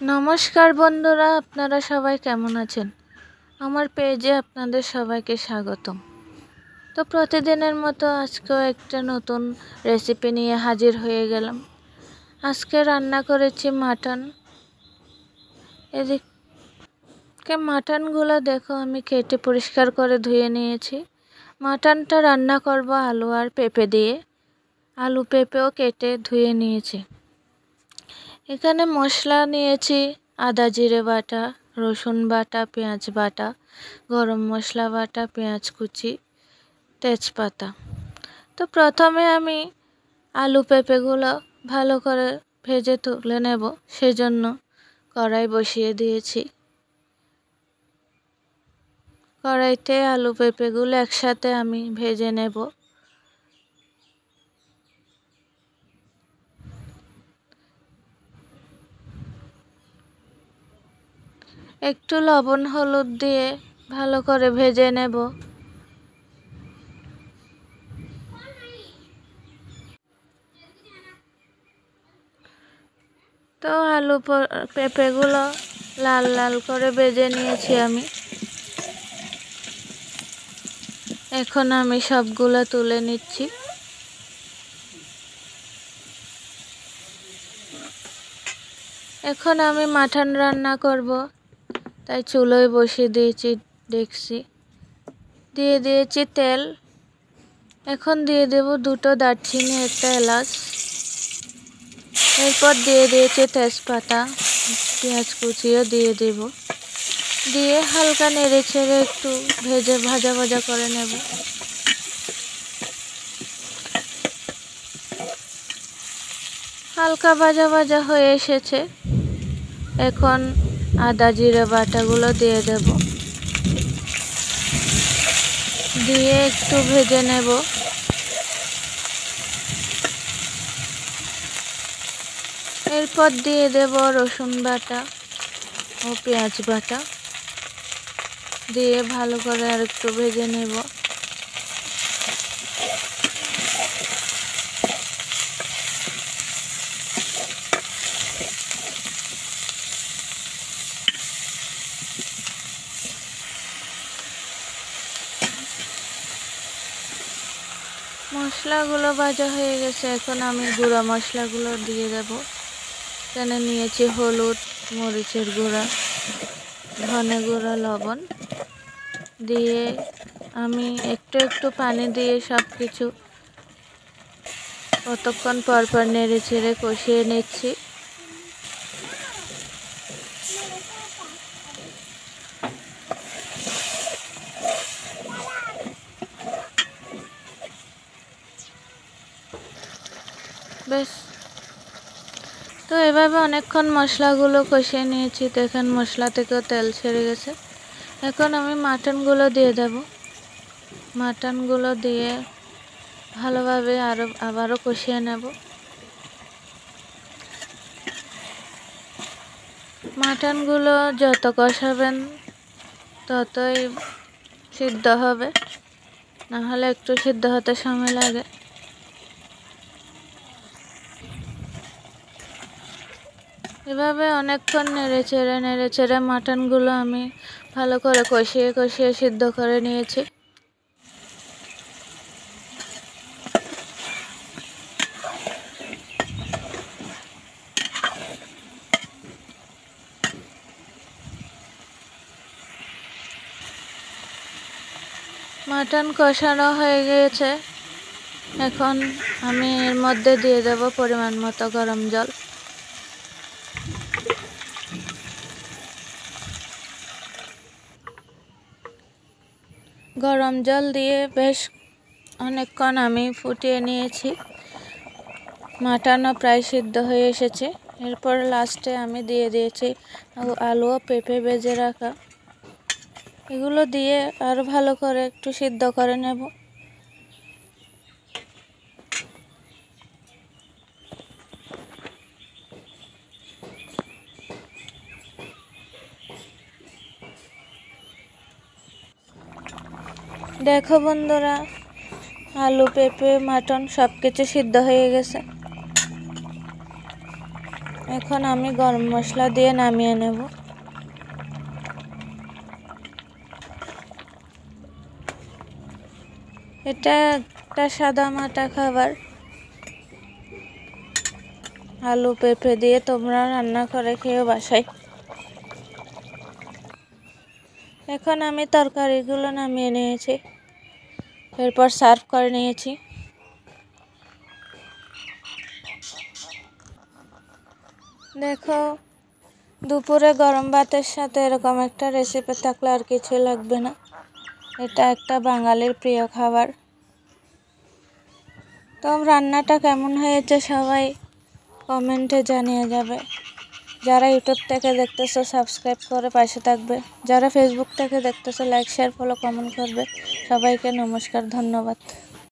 নমস্কার বন্ধুরা, আপনারা সবাই কেমন আছেন? আমার পেজে আপনাদের সবাইকে স্বাগতম। তো প্রতিদিনের মতো আজকেও একটা নতুন রেসিপি নিয়ে হাজির হয়ে গেলাম। আজকে রান্না করেছি মাটন। এদিকে মাটনগুলো দেখো আমি কেটে পরিষ্কার করে ধুয়ে নিয়েছি। মাটনটা রান্না করব আলু আর পেঁপে দিয়ে। আলু পেঁপেও কেটে ধুয়ে নিয়েছি। এখানে মশলা নিয়েছি আদা জিরে বাটা, রসুন বাটা, পেঁয়াজ বাটা, গরম মশলা বাটা, পেঁয়াজ কুচি, তেজপাতা। তো প্রথমে আমি আলু পেঁপেগুলো ভালো করে ভেজে তুলে নেব, সেজন্য কড়াই বসিয়ে দিয়েছি। কড়াইতে আলু পেঁপেগুলো একসাথে আমি ভেজে নেব। একটু লবণ হলুদ দিয়ে ভালো করে ভেজে নেব। তো আলু পেঁপেগুলো লাল লাল করে ভেজে নিয়েছি আমি। এখন আমি সবগুলো তুলে নিচ্ছি। এখন আমি মাটন রান্না করব, তাই চুলোয় বসিয়ে দিয়েছি ডেকচি। দিয়ে দিয়েছি তেল। এখন দিয়ে দেব দুটো দারচিনি, একটা এলাচ। এরপর দিয়ে দিয়েছি তেজপাতা, পেঁয়াজ কুচিও দিয়ে দেব। দিয়ে হালকা নেড়ে চেড়ে একটু ভাজা ভাজা করে নেব। হালকা ভাজা ভাজা হয়ে এসেছে। এখন আদা জিরে বাটাগুলো দিয়ে দেব, দিয়ে একটু ভেজে নেব। এরপর দিয়ে দেব রসুন বাটা ও পেঁয়াজ বাটা, দিয়ে ভালো করে আর একটু ভেজে নেব। মশলাগুলো ভাজা হয়ে গেছে। এখন আমি গুঁড়া মশলাগুলো দিয়ে দেব। এখানে নিয়েছি হলুদ, মরিচের গুঁড়া, ধনে গুঁড়া, লবণ। দিয়ে আমি একটু একটু পানি দিয়ে সব কিছু কতক্ষণ পর পর নেড়ে চেড়ে কষিয়ে নিচ্ছি। বেশ, তো এভাবে অনেকক্ষণ মশলাগুলো কষিয়ে নিয়েছি। দেখেন মশলা থেকেও তেল ছেড়ে গেছে। এখন আমি মাটনগুলো দিয়ে দেব। মাটনগুলো দিয়ে ভালোভাবে আবারও কষিয়ে নেব। মাটনগুলো যত কষাবেন ততই সিদ্ধ হবে, নাহলে একটু সিদ্ধ হতে সময় লাগে। এভাবে অনেকক্ষণ নেড়ে চেড়ে মাটনগুলো আমি ভালো করে কষিয়ে কষিয়ে সিদ্ধ করে নিয়েছি। মাটন কষানো হয়ে গিয়েছে। এখন আমি এর মধ্যে দিয়ে দেব পরিমাণ মতো গরম জল। গরম জল দিয়ে বেশ অনেকক্ষণ আমি ফুটিয়ে নিয়েছি। মাটনও প্রায় সিদ্ধ হয়ে এসেছে। এরপর লাস্টে আমি দিয়ে দিয়েছি আলু ও পেঁপে ভেজে রাখা। এগুলো দিয়ে আরও ভালো করে একটু সিদ্ধ করে নেব। দেখো বন্ধুরা, আলু পেঁপে মাটন সব কিছু সিদ্ধ হয়ে গেছে। এখন আমি গরম মশলা দিয়ে নামিয়ে নেব। এটা একটা সাদামাটা খাবার। আলু পেঁপে দিয়ে তোমরা রান্না করে খেয়েও বাসায়। এখন আমি তরকারিগুলো নামিয়ে নিয়েছি, এরপর সার্ভ করে নিয়েছি। দেখো, দুপুরে গরম ভাতের সাথে এরকম একটা রেসিপি থাকলে আর কিছু লাগবে না। এটা একটা বাঙালির প্রিয় খাবার। তো রান্নাটা কেমন হয়েছে সবাই কমেন্টে জানিয়ে যাবে। যারা ইউটিউব থেকে দেখতেছো সাবস্ক্রাইব করে পাশে থাকবে। যারা ফেসবুক থেকে দেখতেছো লাইক শেয়ার ফলো কমেন্ট করবে। সবাইকে নমস্কার, ধন্যবাদ।